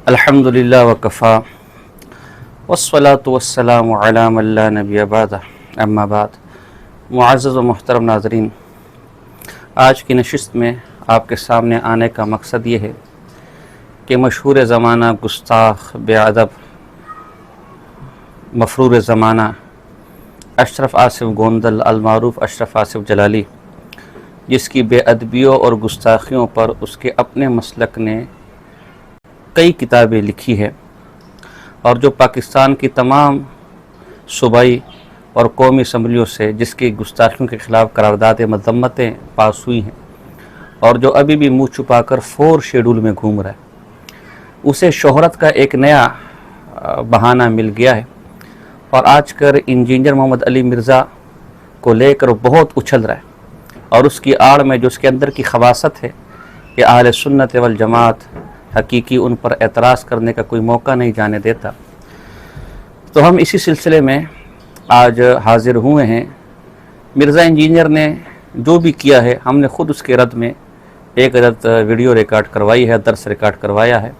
الحمدللہ وکفا والصلاة والسلام علی من لا نبی بعدہ اما بعد۔ معزز و محترم ناظرین، آج کی نشست میں آپ کے سامنے آنے کا مقصد یہ ہے کہ مشہور زمانہ گستاخ، بے ادب، مفرور زمانہ اشرف آصف گوندل المعروف اشرف آصف جلالی، جس کی بے ادبیوں اور گستاخیوں پر اس کے اپنے مسلک نے کئی کتابیں لکھی ہے، اور جو پاکستان کی تمام صوبائی اور قومی اسمبلیوں سے جس کی گستاخیوں کے خلاف قرارداد مذمتیں پاس ہوئی ہیں، اور جو ابھی بھی منہ چھپا کر 4 شیڈول میں گھوم رہا ہے، اسے شہرت کا ایک نیا بہانہ مل گیا ہے، اور آج کل انجینئر محمد علی مرزا کو لے کر بہت اچھل رہا ہے، اور اس کی آڑ میں جو اس کے اندر کی خباثت ہے کہ اہل سنت والجماعت حقیقی ان پر اعتراض کرنے کا کوئی موقع نہیں جانے دیتا۔ تو ہم اسی سلسلے میں آج حاضر ہوئے ہیں۔ مرزا انجینئر نے جو بھی کیا ہے، ہم نے خود اس کے رد میں ایک عدد ویڈیو ریکارڈ کروائی ہے، درس ریکارڈ کروایا ہے۔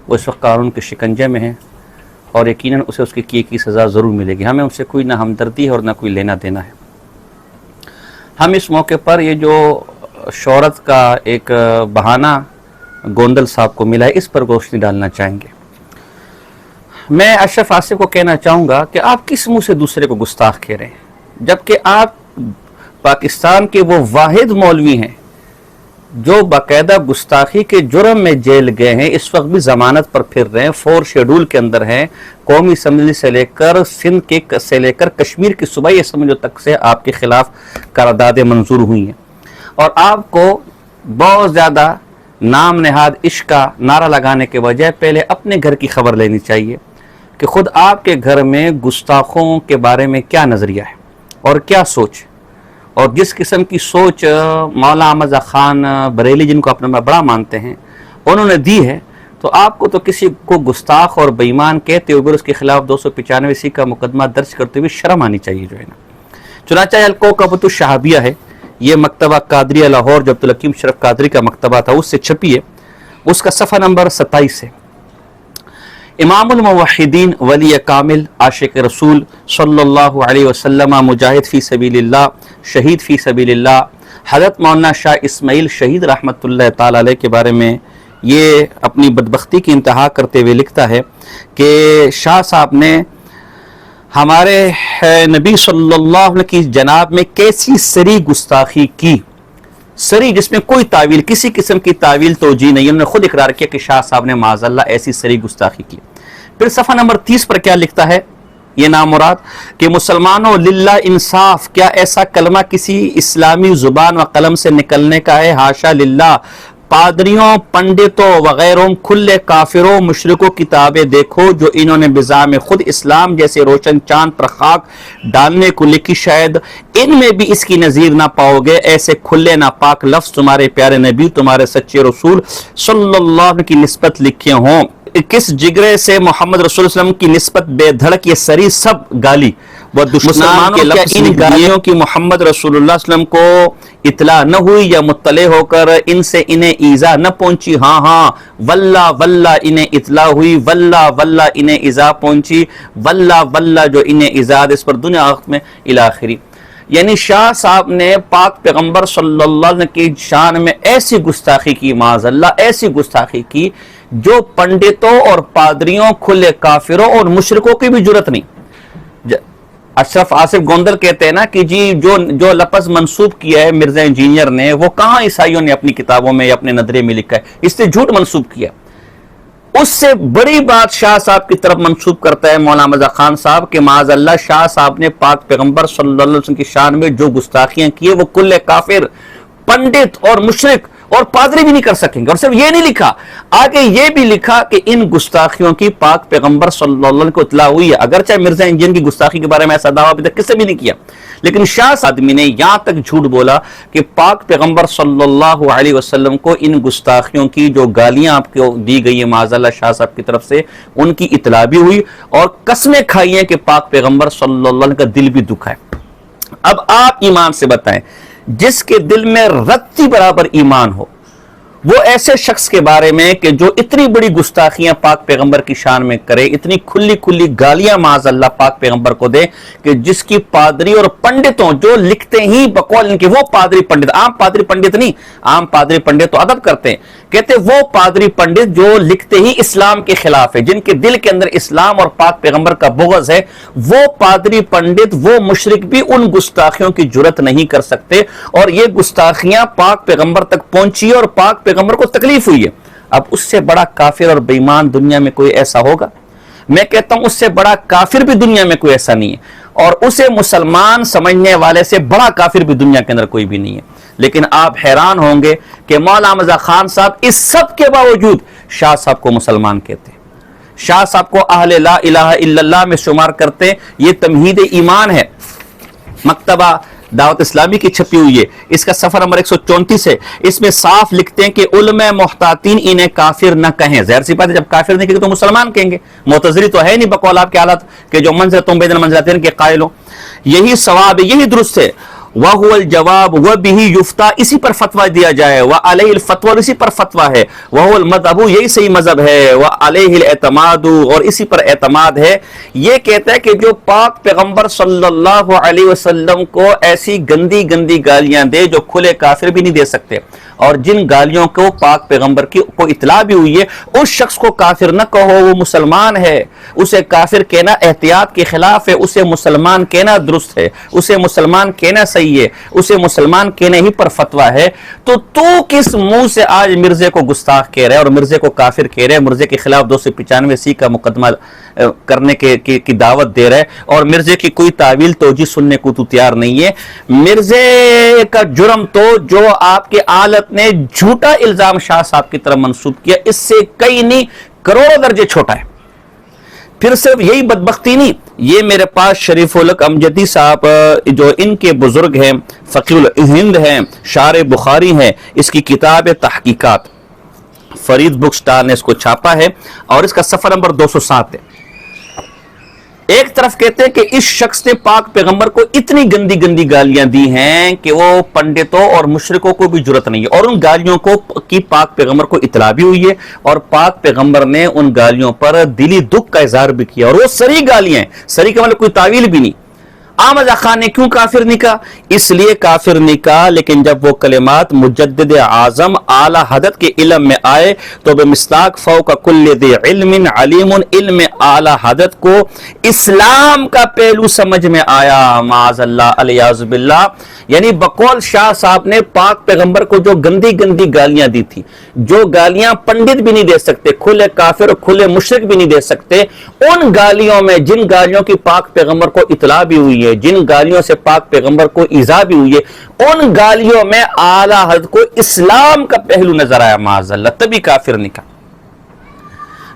وہ اس وقت قانون کے شکنجے میں ہیں، اور یقیناً اسے اس کی کیے کی سزا ضرور ملے گی۔ ہمیں ان سے کوئی نہ ہمدردی ہے اور نہ کوئی لینا دینا ہے۔ ہم اس موقع پر یہ جو شہرت کا ایک بہانہ گوندل صاحب کو ملا ہے، اس پر روشنی ڈالنا چاہیں گے۔ میں اشرف آصف کو کہنا چاہوں گا کہ آپ کس منہ سے دوسرے کو گستاخ کہہ رہے ہیں، جبکہ آپ پاکستان کے وہ واحد مولوی ہیں جو باقاعدہ گستاخی کے جرم میں جیل گئے ہیں، اس وقت بھی ضمانت پر پھر رہے ہیں، 4 شیڈول کے اندر ہیں، قومی اسمبلی سے لے کر سندھ سے لے کر کشمیر کی صوبائی اسمبلیوں تک سے آپ کے خلاف قراردادیں منظور ہوئی ہیں، اور آپ کو بہت زیادہ نام نہاد عشق کا نعرہ لگانے کے بجائے پہلے اپنے گھر کی خبر لینی چاہیے کہ خود آپ کے گھر میں گستاخوں کے بارے میں کیا نظریہ ہے اور کیا سوچ، اور جس قسم کی سوچ مولانا احمد خان بریلی، جن کو اپنا بڑا مانتے ہیں، انہوں نے دی ہے، تو آپ کو تو کسی کو گستاخ اور بے ایمان کہتے ہوئے اس کے خلاف 295 کا مقدمہ درج کرتے ہوئے شرم آنی چاہیے جو ہے نا۔ چنانچہ الکوکبۃ الشہابیہ ہے، یہ مکتبہ قادریہ لاہور جو عبدالحکیم شرف قادری کا مکتبہ تھا اس سے چھپی ہے، اس کا صفحہ نمبر 27 ہے۔ امام الموحدین، ولی کامل، عاشق رسول صلی اللہ علیہ وسلم، مجاہد فی سبیل اللہ، شہید فی سبیل اللہ، حضرت مولانا شاہ اسماعیل شہید رحمۃ اللہ تعالی علیہ کے بارے میں یہ اپنی بدبختی کی انتہا کرتے ہوئے لکھتا ہے کہ شاہ صاحب نے ہمارے نبی صلی اللہ علیہ وسلم کی جناب میں کیسی سری گستاخی کی، سری جس میں کوئی تعویل، کسی قسم کی تعویل توجیہ نہیں۔ انہوں نے خود اقرار کیا کہ شاہ صاحب نے معاذ اللہ ایسی سری گستاخی کی۔ پھر صفحہ نمبر 30 پر کیا لکھتا ہے یہ نامراد کہ مسلمانوں للہ انصاف، کیا ایسا کلمہ کسی اسلامی زبان و قلم سے نکلنے کا ہے؟ ہاشا للہ، پادریوں، پنڈتوں وغیرہ کھلے کافروں مشرکوں کتابیں دیکھو جو انہوں نے بزعم خود اسلام جیسے روشن چاند پر خاک ڈالنے کو لکھی، شاید ان میں بھی اس کی نظیر نہ پاؤ گے۔ ایسے کھلے ناپاک لفظ تمہارے پیارے نبی، تمہارے سچے رسول صلی اللہ علیہ وسلم کی نسبت لکھے ہوں۔ کس جگرے سے محمد رسول اللہ علیہ وسلم کی نسبت بے دھڑک یہ سری سب گالی وہ مسلمانوں کے لفظ، ان گالیوں کی محمد رسول اللہ علیہ وسلم کو اطلاع نہ ہوئی یا مطلع ہو کر ان سے انہیں ایذا نہ پہنچی؟ ہاں واللہ واللہ انہیں اطلاع ہوئی، واللہ واللہ انہیں ایذا پہنچی، واللہ واللہ جو انہیں ایذا اس پر دنیا آخرت میں الاخری۔ یعنی شاہ صاحب نے پاک پیغمبر صلی اللہ علیہ وسلم کی شان میں ایسی گستاخی کی، معاذ اللہ ایسی گستاخی کی جو پنڈتوں اور پادریوں، کھلے کافروں اور مشرکوں کی بھی جرت نہیں۔ اشرف آصف گوندل کہتے ہیں نا کہ جی جو لفظ منسوب کیا ہے مرزا انجینئر نے، وہ کہاں عیسائیوں نے اپنی کتابوں میں یا اپنے نظریے میں لکھا ہے؟ اس نے جھوٹ منسوب کیا۔ اس سے بڑی بات شاہ صاحب کی طرف منسوب کرتا ہے مولانا احمد خان صاحب کہ معاذ اللہ شاہ صاحب نے پاک پیغمبر صلی اللہ علیہ وسلم کی شان میں جو گستاخیاں کی ہے وہ کل کافر، پنڈت اور مشرک اور پادری بھی نہیں کر سکیں گے۔ اور صرف یہ نہیں لکھا، آگے یہ بھی لکھا کہ ان گستاخیوں کی پاک پیغمبر صلی اللہ علیہ وسلم کو اطلاع ہوئی ہے۔ اگرچہ مرزا انجین کی گستاخی کے بارے میں ایسا دعویٰ ابھی تک کسی بھی نہیں کیا، لیکن شاہ آدمی نے یہاں تک جھوٹ بولا کہ پاک پیغمبر صلی اللہ علیہ وسلم کو ان گستاخیوں کی جو گالیاں آپ کو دی گئی ہیں معاذ اللہ شاہ صاحب کی طرف سے، ان کی اطلاع بھی ہوئی، اور قسمیں کھائی ہیں کہ پاک پیغمبر صلی اللہ علیہ وسلم کا دل بھی دکھا ہے۔ اب آپ ایمان سے بتائیں، جس کے دل میں رتی برابر ایمان ہو، وہ ایسے شخص کے بارے میں کہ جو اتنی بڑی گستاخیاں پاک پیغمبر کی شان میں کرے، اتنی کھلی کھلی گالیاں معاذ اللہ پاک پیغمبر کو دے، کہ جس کی پادری اور پنڈتوں جو لکھتے ہی بقول ان کے، وہ پادری پنڈت، عام پادری پنڈت نہیں، عام پادری پنڈت تو ادب کرتے ہیں، کہتے وہ پادری پنڈت جو لکھتے ہی اسلام کے خلاف ہے، جن کے دل کے اندر اسلام اور پاک پیغمبر کا بغض ہے، وہ پادری پنڈت، وہ مشرک بھی ان گستاخیوں کی جرت نہیں کر سکتے، اور یہ گستاخیاں پاک پیغمبر تک پہنچی اور پاک پیغمبر کو تکلیف ہوئی ہے۔ اب اس سے بڑا کافر اور بے ایمان دنیا میں کوئی ایسا ہوگا؟ میں کہتا ہوں اس سے بڑا کافر بھی دنیا میں کوئی ایسا نہیں ہے، اور اسے مسلمان سمجھنے والے سے بڑا کافر بھی دنیا کے اندر کوئی بھی نہیں ہے۔ لیکن آپ حیران ہوں گے کہ مولانا احمد خان صاحب اس سب کے باوجود شاہ صاحب کو مسلمان کہتے ہیں، شاہ صاحب کو اہل لا الہ الا اللہ میں شمار کرتے ہیں۔ یہ تمہید ایمان ہے، مکتبہ دعوت اسلامی کی چھپی ہوئی ہے، اس کا صفحہ نمبر 134 ہے۔ اس میں صاف لکھتے ہیں کہ علماء محتاطین انہیں کافر نہ کہیں۔ ظاہر سی بات ہے، جب کافر نہیں کہیں گے تو مسلمان کہیں گے، معتزلی تو ہے نہیں بقول آپ کے حالات کہ جو منزلۃ بین المنزلتین کے قائل ہوں۔ یہی ثواب ہے، یہی درست ہے۔ وَهُوَ الْجَوَابُ وَبِهِ يُفْتَى، اسی پر فتویٰ دیا جائے، وَعَلَيْهِ الْفَتْوَى، اور اسی پر فتویٰ ہے، وَهُوَ الْمَذْهَبُ، یہی صحیح مذہب ہے، وَعَلَيْهِ الْاعْتِمَادُ، اور اسی پر اعتماد ہے۔ یہ کہتا ہے کہ جو پاک پیغمبر صلی اللہ علیہ وسلم کو ایسی گندی گندی گالیاں دے جو کھلے کافر بھی نہیں دے سکتے، اور جن گالیوں کو پاک پیغمبر کی کو اطلاع بھی ہوئی ہے، اس شخص کو کافر نہ کہو، وہ مسلمان ہے، اسے کافر کہنا احتیاط کے خلاف ہے، اسے مسلمان کہنا درست ہے، اسے مسلمان کہنا صحیح ہے، اسے مسلمان کہنے ہی پر فتویٰ ہے۔ تو کس منہ سے آج مرزے کو گستاخ کہہ رہے اور مرزے کو کافر کہہ رہے، مرزے کے خلاف 295 کا مقدمہ کرنے کی دعوت دے رہے، اور مرزے کی کوئی تعویل توجیہ سننے کو تو تیار نہیں ہے۔ مرزے کا جرم تو جو آپ کے آلت نے جھوٹا الزام شاہ صاحب کی طرف منسوب کیا، اس سے کئی نہیں کروڑوں درجے چھوٹا ہے۔ پھر صرف یہی بدبختی نہیں، یہ میرے پاس شریف الحق امجدی صاحب جو ان کے بزرگ ہیں، فقیہ الہند ہیں، شارح بخاری ہیں، اس کی کتاب تحقیقات فرید بک سٹال نے اس کو چھاپا ہے، اور اس کا صفحہ نمبر 207 ہے۔ ایک طرف کہتے ہیں کہ اس شخص نے پاک پیغمبر کو اتنی گندی گندی گالیاں دی ہیں کہ وہ پنڈتوں اور مشرکوں کو بھی جرت نہیں ہے، اور ان گالیوں کو کی پاک پیغمبر کو اطلاع بھی ہوئی ہے، اور پاک پیغمبر نے ان گالیوں پر دلی دکھ کا اظہار بھی کیا، اور وہ سری گالیاں ہیں، سری کا مطلب کوئی تعویل بھی نہیں۔ احمد خان نے کیوں کافر نہیں کہا؟ اس لیے کافر نہیں کہا، لیکن جب وہ کلمات مجدد اعظم اعلی حضرت کے علم میں آئے تو بمصداق فوق کل ذی علم علیم، علم اعلی حضرت کو اسلام کا پہلو سمجھ میں آیا، معاذ اللہ الیاذ باللہ۔ یعنی بقول شاہ صاحب نے پاک پیغمبر کو جو گندی گندی گالیاں دی تھی، جو گالیاں پنڈت بھی نہیں دے سکتے، کھلے کافر اور کھلے مشرک بھی نہیں دے سکتے، ان گالیوں میں جن گالیوں کی پاک پیغمبر کو اطلاع بھی ہوئی ہے، جن گالیوں سے پاک پیغمبر کو ایذا بھی ہوئی ہے، ان گالیوں میں اعلیٰ حضرت کو اسلام کا پہلو نظر آیا، معاذ اللہ، تبھی کافر نہیں کہا۔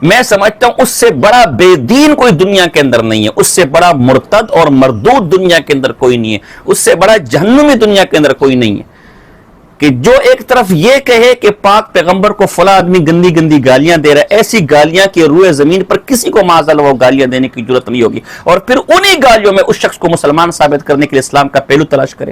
میں سمجھتا ہوں اس سے بڑا بے دین کوئی دنیا کے اندر نہیں ہے، اس سے بڑا مرتد اور مردود دنیا کے اندر کوئی نہیں ہے، اس سے بڑا جہنمی دنیا کے اندر کوئی نہیں ہے، کہ جو ایک طرف یہ کہے کہ پاک پیغمبر کو فلاں آدمی گندی گندی گالیاں دے رہا ہے، ایسی گالیاں کہ روئے زمین پر کسی کو معاذ اللہ وہ گالیاں دینے کی ضرورت نہیں ہوگی، اور پھر انہی گالیوں میں اس شخص کو مسلمان ثابت کرنے کے لیے اسلام کا پہلو تلاش کرے۔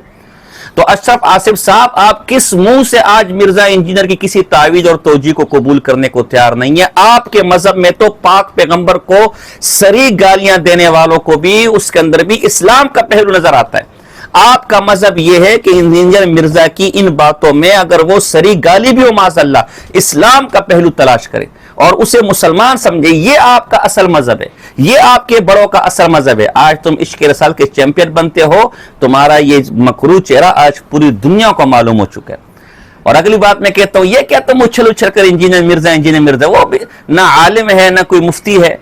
تو اشرف آصف صاحب، آپ کس منہ سے آج مرزا انجینئر کی کسی تعویذ اور توجیہ کو قبول کرنے کو تیار نہیں ہے؟ آپ کے مذہب میں تو پاک پیغمبر کو سری گالیاں دینے والوں کو بھی اس کے اندر بھی اسلام کا پہلو نظر آتا ہے۔ آپ کا مذہب یہ ہے کہ انجینئر مرزا کی ان باتوں میں اگر وہ سری گالی بھی ہو معاذ اللہ، اسلام کا پہلو تلاش کرے اور اسے مسلمان سمجھے، یہ آپ کا اصل مذہب ہے، یہ آپ کے بڑوں کا اصل مذہب ہے۔ آج تم عشق رسال کے چیمپئن بنتے ہو، تمہارا یہ مکروہ چہرہ آج پوری دنیا کو معلوم ہو چکا ہے۔ اور اگلی بات میں کہتا ہوں، یہ کیا تم اچھل اچھل کر انجینئر مرزا، وہ بھی نہ عالم ہے نہ کوئی مفتی ہے،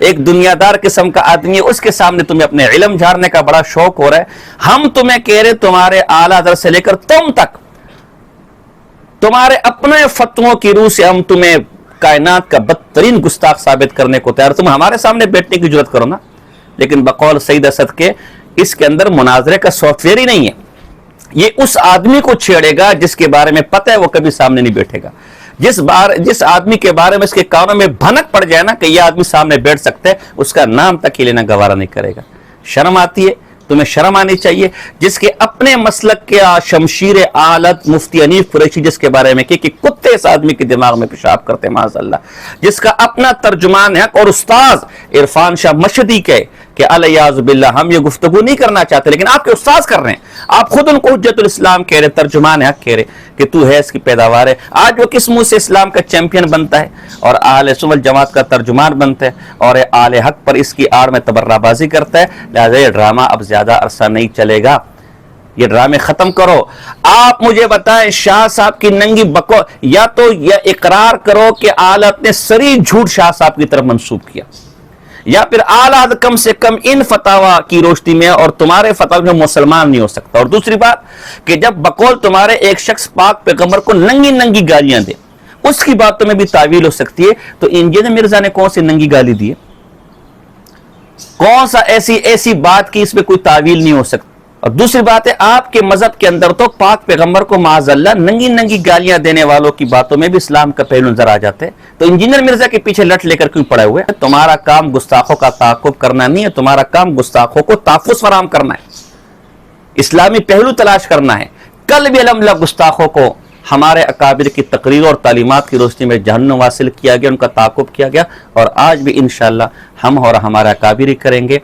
ایک دنیا دار قسم کا آدمی ہے، اس کے سامنے تمہیں اپنے علم جھاڑنے کا بڑا شوق ہو رہا ہے۔ ہم تمہیں کہہ رہے تمہارے اعلیٰ حضرت سے لے کر تم تک، تمہارے اپنے فتووں کی روح سے ہم تمہیں کائنات کا بدترین گستاخ ثابت کرنے کو تیار، تم ہمارے سامنے بیٹھنے کی جرات کرو نا۔ لیکن بقول سید اسد کے اس کے اندر مناظرے کا سافٹ ویئر ہی نہیں ہے، یہ اس آدمی کو چھیڑے گا جس کے بارے میں پتہ ہے وہ کبھی سامنے نہیں بیٹھے گا، جس آدمی کے بارے میں اس کے کانوں میں بھنک پڑ جائے نا کہ یہ آدمی سامنے بیٹھ سکتا ہے، اس کا نام تک ہی لینا گوارا نہیں کرے گا۔ شرم آتی ہے تمہیں شرم آنی چاہیے. جس کے اپنے مسلک کے شمشیر آلت مفتی انیف قریشی جس کے بارے میں کہ کتے اس آدمی کے دماغ میں پیشاب کرتے معاذ اللہ, جس کا اپنا ترجمان حق اور استاذ عرفان شاہ مشہدی کے کہ الیاذ باللہ ہم یہ گفتگو نہیں کرنا چاہتے لیکن آپ کے استاذ کر رہے ہیں, آپ خود ان کو حجت الاسلام کہہ رہے, ترجمان حق کہہ رہے کہ تو ہے اس کی پیداوار ہے. آج وہ کس منہ سے اسلام کا چیمپئن بنتا ہے اور اہل سنت جماعت کا ترجمان بنتا ہے اور اہل حق پر اس کی آڑ میں تبرہ بازی کرتا ہے. لہذا یہ ڈرامہ اب زیادہ عرصہ نہیں چلے گا, یہ ڈرامے ختم کرو. آپ مجھے بتائیں شاہ صاحب کی ننگی بکو, یا تو یہ اقرار کرو کہ آلت نے سری جھوٹ شاہ صاحب کی طرف منسوب کیا, یا پھر آلات کم سے کم ان فتاوا کی روشنی میں اور تمہارے فتاوا میں مسلمان نہیں ہو سکتا. اور دوسری بات کہ جب بقول تمہارے ایک شخص پاک پیغمبر کو ننگی ننگی گالیاں دے, اس کی بات تمہیں بھی تعویل ہو سکتی ہے, تو انجینئر مرزا نے کون سی ننگی گالی دی ہے؟ کون سا ایسی بات کی اس میں کوئی تعویل نہیں ہو سکتی. اور دوسری بات ہے آپ کے مذہب کے اندر تو پاک پیغمبر کو معاذ اللہ ننگی ننگی گالیاں دینے والوں کی باتوں میں بھی اسلام کا پہلو نظر آ جاتے ہیں. تو انجینئر مرزا کے پیچھے لٹ لے کر کیوں پڑے ہوئے؟ تمہارا کام گستاخوں کا تعاقب کرنا نہیں ہے, تمہارا کام گستاخوں کو تحفظ فراہم کرنا ہے, اسلامی پہلو تلاش کرنا ہے. کل بھی الحمدللہ گستاخوں کو ہمارے اکابر کی تقریر اور تعلیمات کی روشنی میں جہنم واصل کیا گیا, ان کا تعاقب کیا گیا, اور آج بھی انشاءاللہ ہم اور ہمارے اکابر ہی کریں گے.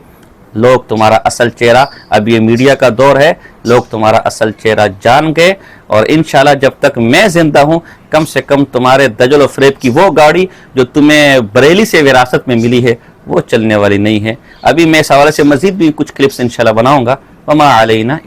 لوگ تمہارا اصل چہرہ, اب یہ میڈیا کا دور ہے, لوگ تمہارا اصل چہرہ جان گئے, اور انشاءاللہ جب تک میں زندہ ہوں کم سے کم تمہارے دجل و فریب کی وہ گاڑی جو تمہیں بریلی سے وراثت میں ملی ہے وہ چلنے والی نہیں ہے. ابھی میں اس حوالے سے مزید بھی کچھ کلپس انشاءاللہ بناؤں گا. وما علینا